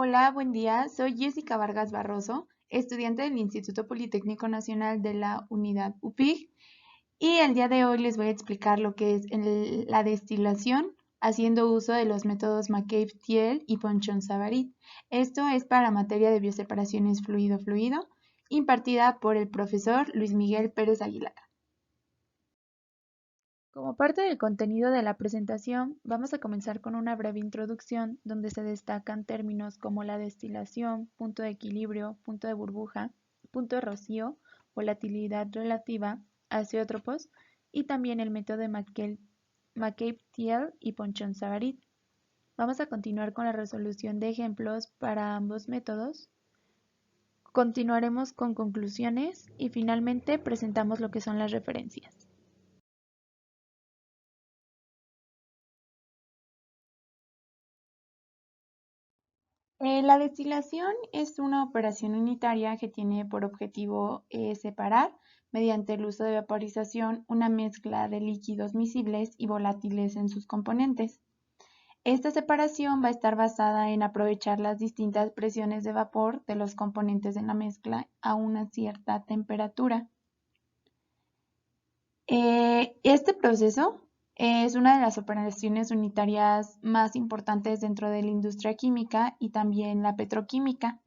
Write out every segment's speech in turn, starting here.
Hola, buen día. Soy Jessica Vargas Barroso, estudiante del Instituto Politécnico Nacional de la Unidad UPIG, y el día de hoy les voy a explicar lo que es la destilación haciendo uso de los métodos McCabe-Thiele y Ponchon-Savarit. Esto es para la materia de bioseparaciones fluido-fluido, impartida por el profesor Luis Miguel Pérez Aguilar. Como parte del contenido de la presentación, vamos a comenzar con una breve introducción donde se destacan términos como la destilación, punto de equilibrio, punto de burbuja, punto de rocío, volatilidad relativa, azeótropos y también el método de McCabe-Thiele y Ponchon-Savarit. Vamos a continuar con la resolución de ejemplos para ambos métodos. Continuaremos con conclusiones y finalmente presentamos lo que son las referencias. La destilación es una operación unitaria que tiene por objetivo separar, mediante el uso de vaporización, una mezcla de líquidos miscibles y volátiles en sus componentes. Esta separación va a estar basada en aprovechar las distintas presiones de vapor de los componentes de la mezcla a una cierta temperatura. Este proceso es una de las operaciones unitarias más importantes dentro de la industria química y también la petroquímica,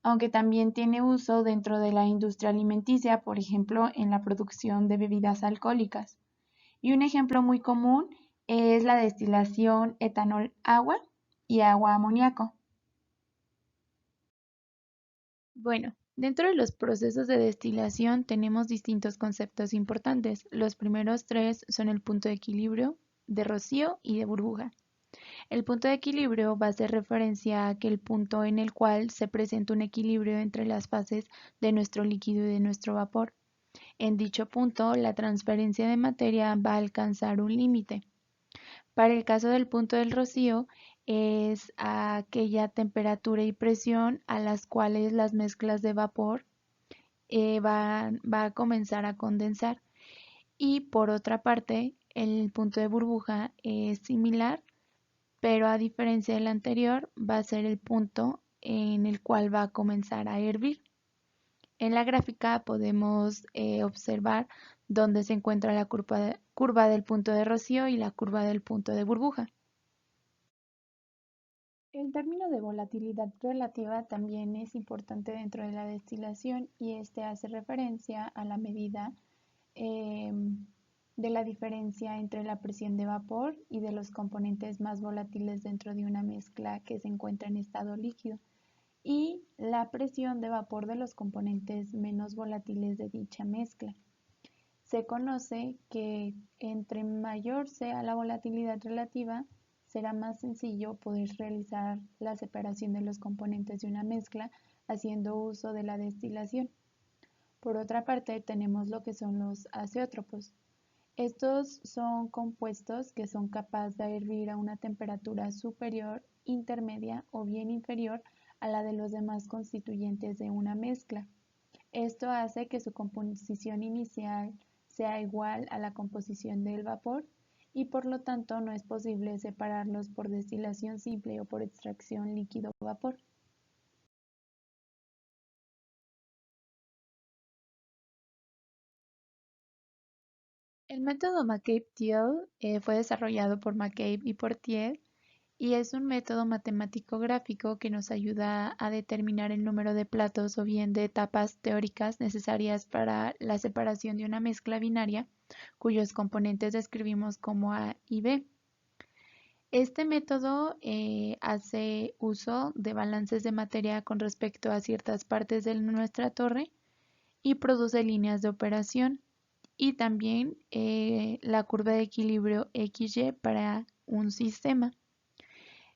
aunque también tiene uso dentro de la industria alimenticia, por ejemplo, en la producción de bebidas alcohólicas. Y un ejemplo muy común es la destilación etanol-agua y agua-amoníaco. Bueno, dentro de los procesos de destilación tenemos distintos conceptos importantes. Los primeros tres son el punto de equilibrio, de rocío y de burbuja. El punto de equilibrio va a hacer referencia a aquel punto en el cual se presenta un equilibrio entre las fases de nuestro líquido y de nuestro vapor. En dicho punto, la transferencia de materia va a alcanzar un límite. Para el caso del punto del rocío, es aquella temperatura y presión a las cuales las mezclas de vapor va a comenzar a condensar. Y por otra parte, el punto de burbuja es similar, pero a diferencia del anterior, va a ser el punto en el cual va a comenzar a hervir. En la gráfica podemos observar dónde se encuentra la curva del punto de rocío y la curva del punto de burbuja. El término de volatilidad relativa también es importante dentro de la destilación y este hace referencia a la medida de la diferencia entre la presión de vapor y de los componentes más volátiles dentro de una mezcla que se encuentra en estado líquido y la presión de vapor de los componentes menos volátiles de dicha mezcla. Se conoce que entre mayor sea la volatilidad relativa, será más sencillo poder realizar la separación de los componentes de una mezcla haciendo uso de la destilación. Por otra parte, tenemos lo que son los azeótropos. Estos son compuestos que son capaces de hervir a una temperatura superior, intermedia o bien inferior a la de los demás constituyentes de una mezcla. Esto hace que su composición inicial sea igual a la composición del vapor y por lo tanto no es posible separarlos por destilación simple o por extracción líquido-vapor. El método McCabe-Thiele fue desarrollado por McCabe y por Thiele y es un método matemático gráfico que nos ayuda a determinar el número de platos o bien de etapas teóricas necesarias para la separación de una mezcla binaria cuyos componentes describimos como A y B. Este método hace uso de balances de materia con respecto a ciertas partes de nuestra torre y produce líneas de operación y también la curva de equilibrio XY para un sistema.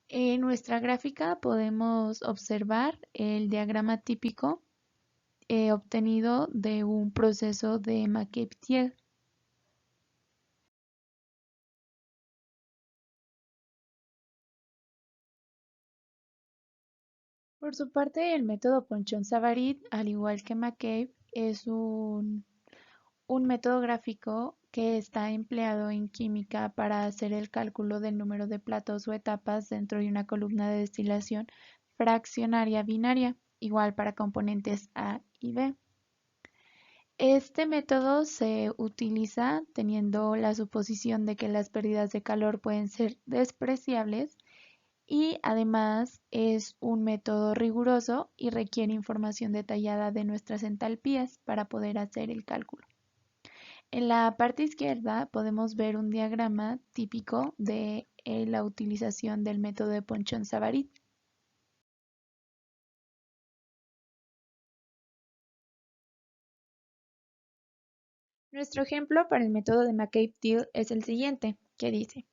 En nuestra gráfica podemos observar el diagrama típico obtenido de un proceso de McCabe-Thiele. Por su parte, el método Ponchon-Savarit, al igual que McCabe, es un método gráfico que está empleado en química para hacer el cálculo del número de platos o etapas dentro de una columna de destilación fraccionaria binaria, igual para componentes A y B. Este método se utiliza teniendo la suposición de que las pérdidas de calor pueden ser despreciables y además es un método riguroso y requiere información detallada de nuestras entalpías para poder hacer el cálculo. En la parte izquierda podemos ver un diagrama típico de la utilización del método de Ponchon-Savarit. Nuestro ejemplo para el método de McCabe-Thiele es el siguiente, que dice: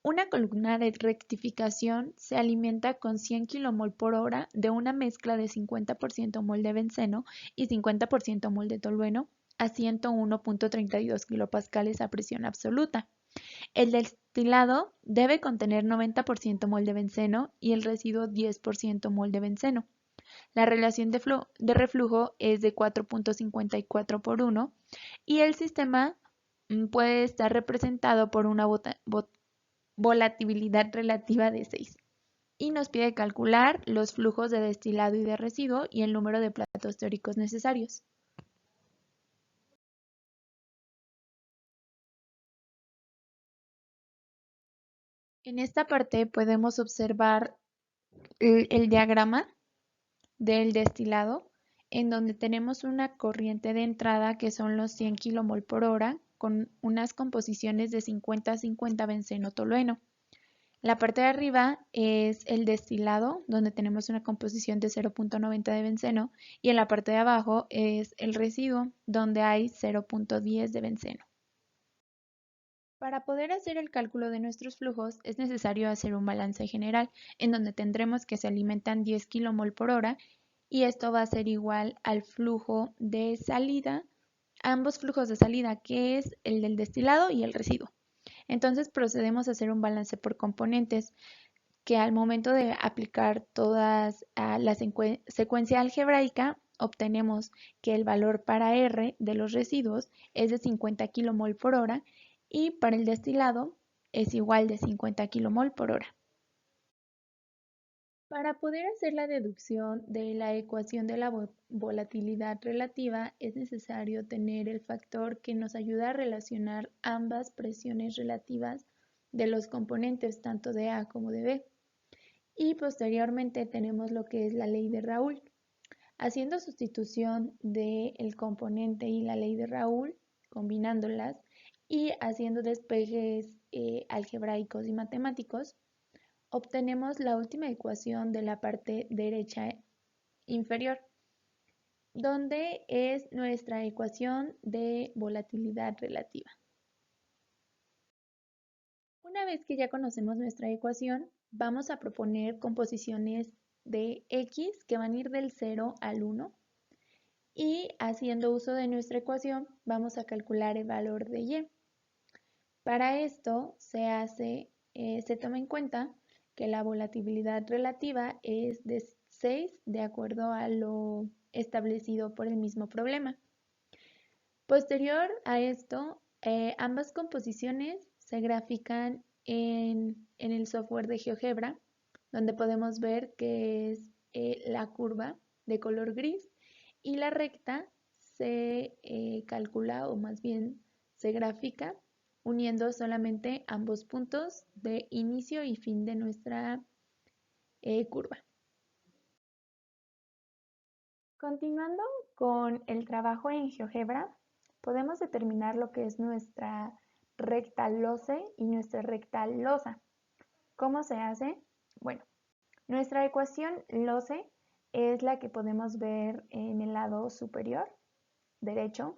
una columna de rectificación se alimenta con 100 kmol por hora de una mezcla de 50% mol de benceno y 50% mol de tolueno a 101.32 kilopascales a presión absoluta. El destilado debe contener 90% mol de benceno y el residuo 10% mol de benceno. La relación de reflujo es de 4.54 por 1 y el sistema puede estar representado por una volatilidad relativa de 6. Y nos pide calcular los flujos de destilado y de residuo y el número de platos teóricos necesarios. En esta parte podemos observar el diagrama del destilado, en donde tenemos una corriente de entrada que son los 100 kmol por hora con unas composiciones de 50-50 benceno-tolueno. La parte de arriba es el destilado, donde tenemos una composición de 0.90 de benceno, y en la parte de abajo es el residuo, donde hay 0.10 de benceno. Para poder hacer el cálculo de nuestros flujos es necesario hacer un balance general, en donde tendremos que se alimentan 10 kmol por hora y esto va a ser igual al flujo de salida, ambos flujos de salida, que es el del destilado y el residuo. Entonces procedemos a hacer un balance por componentes, que al momento de aplicar todas la secuencia algebraica obtenemos que el valor para R de los residuos es de 50 kmol por hora y para el destilado es igual de 50 kmol por hora. Para poder hacer la deducción de la ecuación de la volatilidad relativa es necesario tener el factor que nos ayuda a relacionar ambas presiones relativas de los componentes tanto de A como de B. Y posteriormente tenemos lo que es la ley de Raoult. Haciendo sustitución del componente y la ley de Raoult, combinándolas y haciendo despejes algebraicos y matemáticos, obtenemos la última ecuación de la parte derecha inferior, donde es nuestra ecuación de volatilidad relativa. Una vez que ya conocemos nuestra ecuación, vamos a proponer composiciones de X que van a ir del 0 al 1 y haciendo uso de nuestra ecuación vamos a calcular el valor de Y. Para esto se toma en cuenta que la volatilidad relativa es de 6 de acuerdo a lo establecido por el mismo problema. Posterior a esto, ambas composiciones se grafican en el software de GeoGebra, donde podemos ver que es la curva de color gris y la recta se calcula o más bien se grafica uniendo solamente ambos puntos de inicio y fin de nuestra curva. Continuando con el trabajo en GeoGebra, podemos determinar lo que es nuestra recta LOCE y nuestra recta LOSA. ¿Cómo se hace? Bueno, nuestra ecuación LOCE es la que podemos ver en el lado superior derecho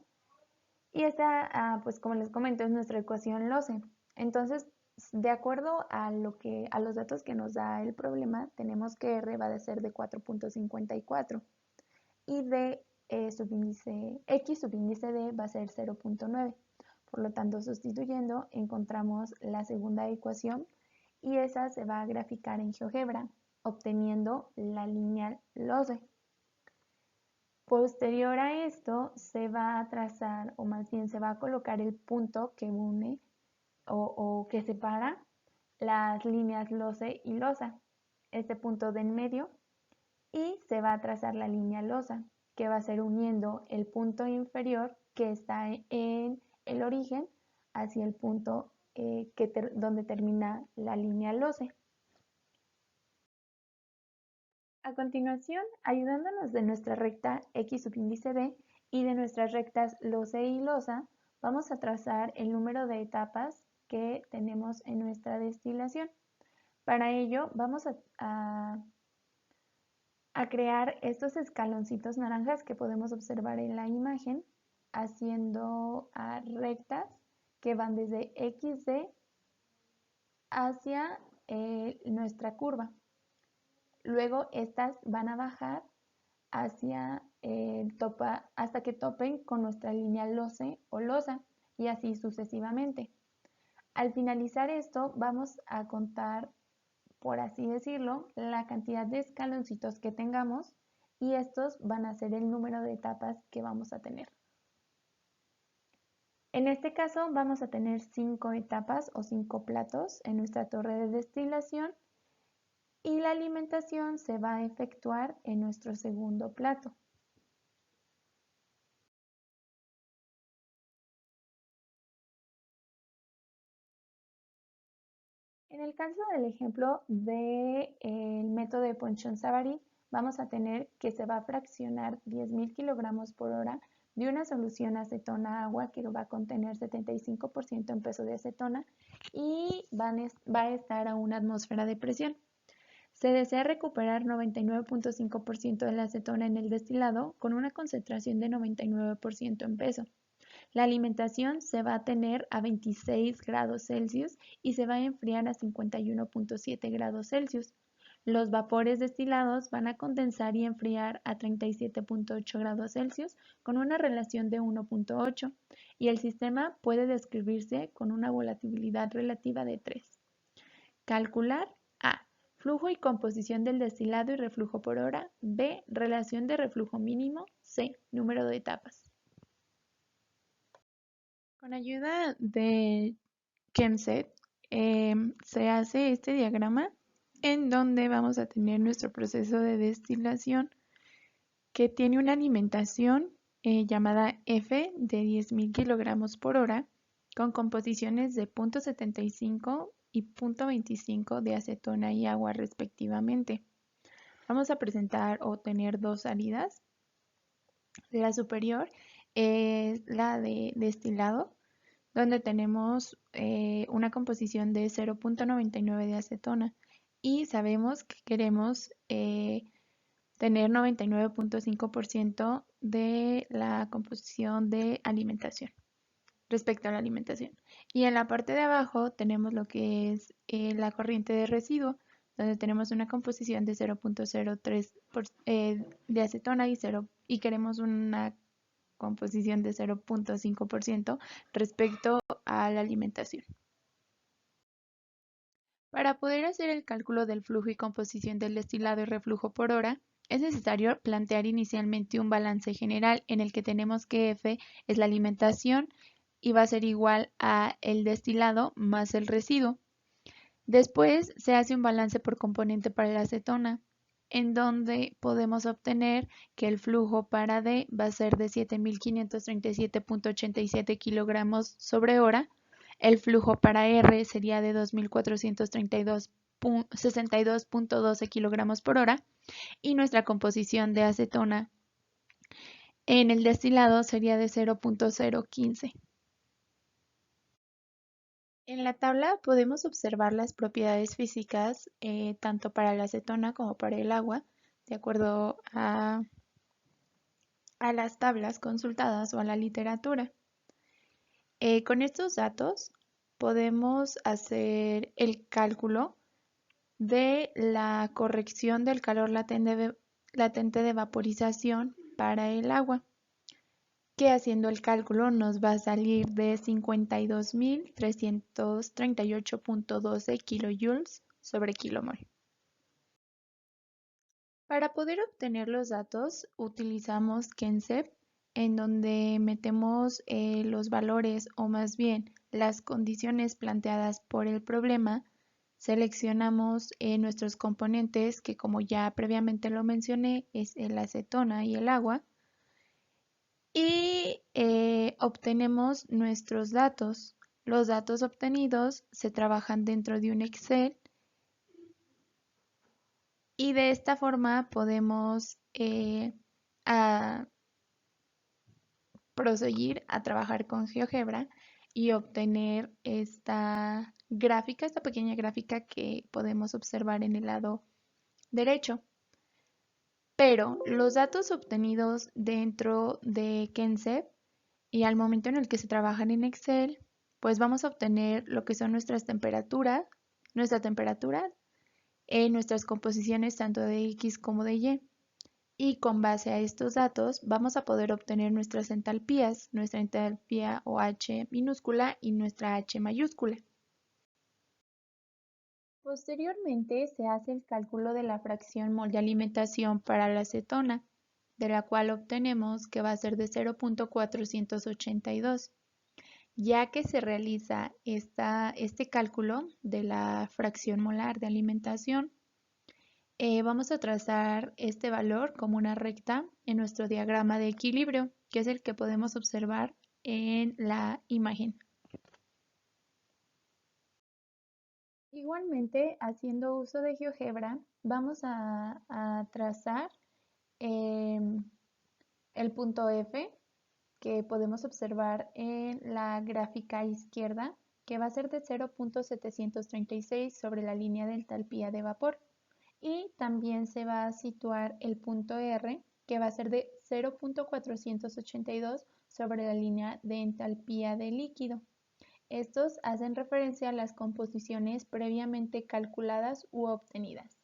y esta, pues como les comento, es nuestra ecuación LOCE. Entonces, de acuerdo a los datos que nos da el problema, tenemos que R va a ser de 4.54 y de subíndice X subíndice D va a ser 0.9. Por lo tanto, sustituyendo, encontramos la segunda ecuación y esa se va a graficar en GeoGebra, obteniendo la línea LOCE. Posterior a esto, se va a trazar, o más bien se va a colocar el punto que une o que separa las líneas LOCE y LOSA. Este punto de en medio y se va a trazar la línea losa, que va a ser uniendo el punto inferior que está en el origen hacia el punto donde termina la línea loce. A continuación, ayudándonos de nuestra recta X subíndice B y de nuestras rectas loce y losa, vamos a trazar el número de etapas que tenemos en nuestra destilación. Para ello, vamos a crear estos escaloncitos naranjas que podemos observar en la imagen, haciendo rectas que van desde XD hacia nuestra curva. Luego estas van a bajar hacia hasta que topen con nuestra línea loce o losa y así sucesivamente. Al finalizar esto, vamos a contar, por así decirlo, la cantidad de escaloncitos que tengamos y estos van a ser el número de etapas que vamos a tener. En este caso vamos a tener 5 etapas o 5 platos en nuestra torre de destilación y la alimentación se va a efectuar en nuestro segundo plato. En el caso del ejemplo del método de Ponchon-Savary, vamos a tener que se va a fraccionar 10.000 kilogramos por hora de una solución acetona-agua que va a contener 75% en peso de acetona y va a estar a una atmósfera de presión. Se desea recuperar 99.5% de la acetona en el destilado con una concentración de 99% en peso. La alimentación se va a tener a 26 grados Celsius y se va a enfriar a 51.7 grados Celsius. Los vapores destilados van a condensar y enfriar a 37.8 grados Celsius con una relación de 1.8 y el sistema puede describirse con una volatilidad relativa de 3. Calcular A. Flujo y composición del destilado y reflujo por hora. B. Relación de reflujo mínimo. C. Número de etapas. Con ayuda de Chemset se hace este diagrama en donde vamos a tener nuestro proceso de destilación que tiene una alimentación llamada F de 10.000 kilogramos por hora con composiciones de 0.75 y 0.25 de acetona y agua respectivamente. Vamos a presentar o tener dos salidas. La superior es la de destilado, donde tenemos una composición de 0.99 de acetona y sabemos que queremos tener 99.5% de la composición de alimentación respecto a la alimentación. Y en la parte de abajo tenemos lo que es la corriente de residuo, donde tenemos una composición de 0.03 de acetona y queremos una composición de 0.5% respecto a la alimentación. Para poder hacer el cálculo del flujo y composición del destilado y reflujo por hora, es necesario plantear inicialmente un balance general en el que tenemos que F es la alimentación y va a ser igual a el destilado más el residuo. Después se hace un balance por componente para la acetona, en donde podemos obtener que el flujo para D va a ser de 7.537.87 kilogramos sobre hora, el flujo para R sería de 2.432.62.12 kilogramos por hora y nuestra composición de acetona en el destilado sería de 0.015. En la tabla podemos observar las propiedades físicas tanto para la acetona como para el agua, de acuerdo a las tablas consultadas o a la literatura. Con estos datos podemos hacer el cálculo de la corrección del calor latente de vaporización para el agua, que haciendo el cálculo nos va a salir de 52.338.12 kilojoules sobre kilomol. Para poder obtener los datos utilizamos Chemset, en donde metemos los valores o más bien las condiciones planteadas por el problema seleccionamos nuestros componentes, que como ya previamente lo mencioné, es la acetona y el agua, y obtenemos nuestros datos. Los datos obtenidos se trabajan dentro de un Excel y de esta forma podemos a proseguir a trabajar con GeoGebra y obtener esta gráfica, esta pequeña gráfica que podemos observar en el lado derecho. Pero los datos obtenidos dentro de Kensep y al momento en el que se trabajan en Excel, pues vamos a obtener lo que son nuestra temperatura, nuestras composiciones tanto de X como de Y. Y con base a estos datos vamos a poder obtener nuestras entalpías, nuestra entalpía o H minúscula y nuestra H mayúscula. Posteriormente se hace el cálculo de la fracción mol de alimentación para la acetona, de la cual obtenemos que va a ser de 0.482. Ya que se realiza este cálculo de la fracción molar de alimentación, vamos a trazar este valor como una recta en nuestro diagrama de equilibrio, que es el que podemos observar en la imagen. Igualmente, haciendo uso de GeoGebra, vamos a trazar el punto F, que podemos observar en la gráfica izquierda, que va a ser de 0.736 sobre la línea de entalpía de vapor. Y también se va a situar el punto R, que va a ser de 0.482 sobre la línea de entalpía de líquido. Estos hacen referencia a las composiciones previamente calculadas u obtenidas.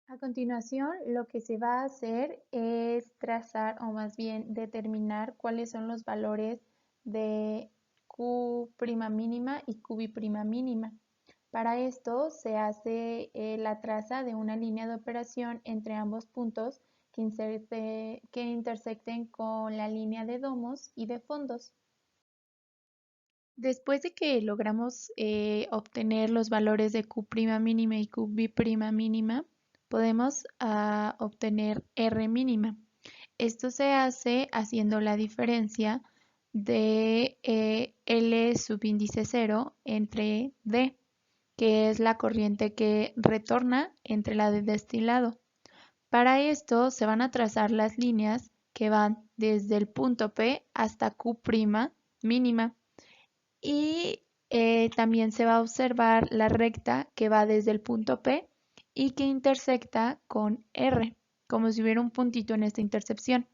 A continuación, lo que se va a hacer es trazar o más bien determinar cuáles son los valores de Q' mínima y QB' mínima. Para esto se hace la traza de una línea de operación entre ambos puntos que intersecten con la línea de domos y de fondos. Después de que logramos obtener los valores de Q' mínima y QB' mínima, podemos obtener R mínima. Esto se hace haciendo la diferencia de L subíndice 0 entre D, que es la corriente que retorna entre la de destilado. Para esto se van a trazar las líneas que van desde el punto P hasta Q' mínima y también se va a observar la recta que va desde el punto P y que intersecta con R, como si hubiera un puntito en esta intersección.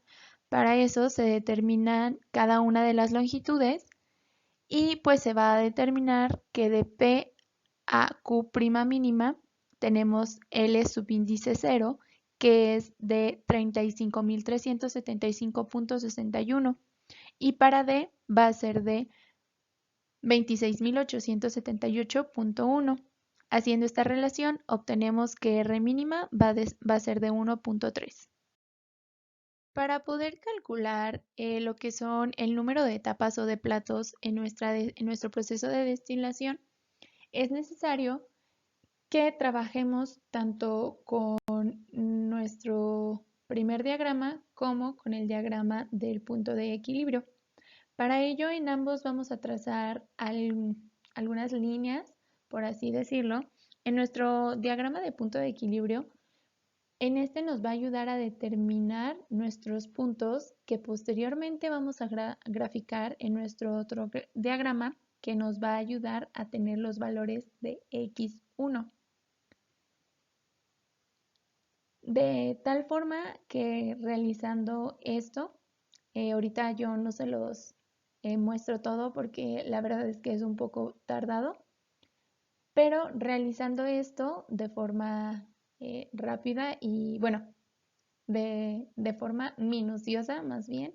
Para eso se determinan cada una de las longitudes y pues se va a determinar que de P a Q' mínima tenemos L subíndice 0, que es de 35.375.61 y para D va a ser de 26.878.1. Haciendo esta relación, obtenemos que R mínima va a ser de 1.3. Para poder calcular lo que son el número de etapas o de platos en nuestro proceso de destilación, es necesario que trabajemos tanto con nuestro primer diagrama como con el diagrama del punto de equilibrio. Para ello, en ambos vamos a trazar algunas líneas, por así decirlo. En nuestro diagrama de punto de equilibrio, en este nos va a ayudar a determinar nuestros puntos que posteriormente vamos a graficar en nuestro otro diagrama que nos va a ayudar a tener los valores de X1. De tal forma que realizando esto, ahorita yo no se los muestro todo porque la verdad es que es un poco tardado, pero realizando esto de forma rápida y bueno, de forma minuciosa más bien,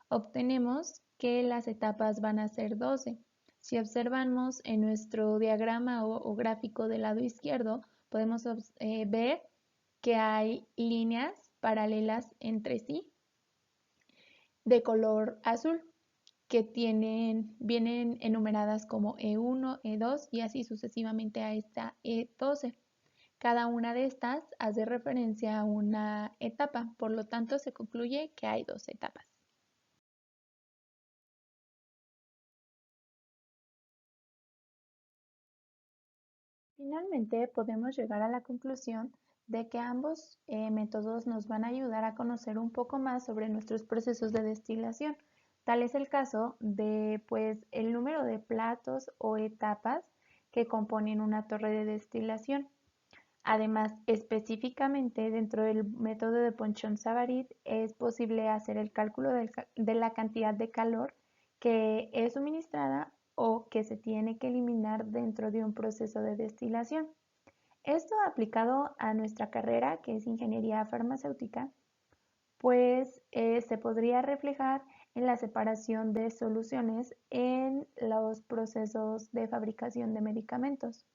obtenemos que las etapas van a ser 12. Si observamos en nuestro diagrama o gráfico del lado izquierdo, podemos ver que hay líneas paralelas entre sí de color azul. que vienen enumeradas como E1, E2 y así sucesivamente a esta E12. Cada una de estas hace referencia a una etapa, por lo tanto se concluye que hay dos etapas. Finalmente, podemos llegar a la conclusión de que ambos métodos nos van a ayudar a conocer un poco más sobre nuestros procesos de destilación. Tal es el caso de pues, el número de platos o etapas que componen una torre de destilación. Además, específicamente dentro del método de Ponchon-Savarit es posible hacer el cálculo de la cantidad de calor que es suministrada o que se tiene que eliminar dentro de un proceso de destilación. Esto aplicado a nuestra carrera, que es ingeniería farmacéutica, pues se podría reflejar en la separación de soluciones en los procesos de fabricación de medicamentos.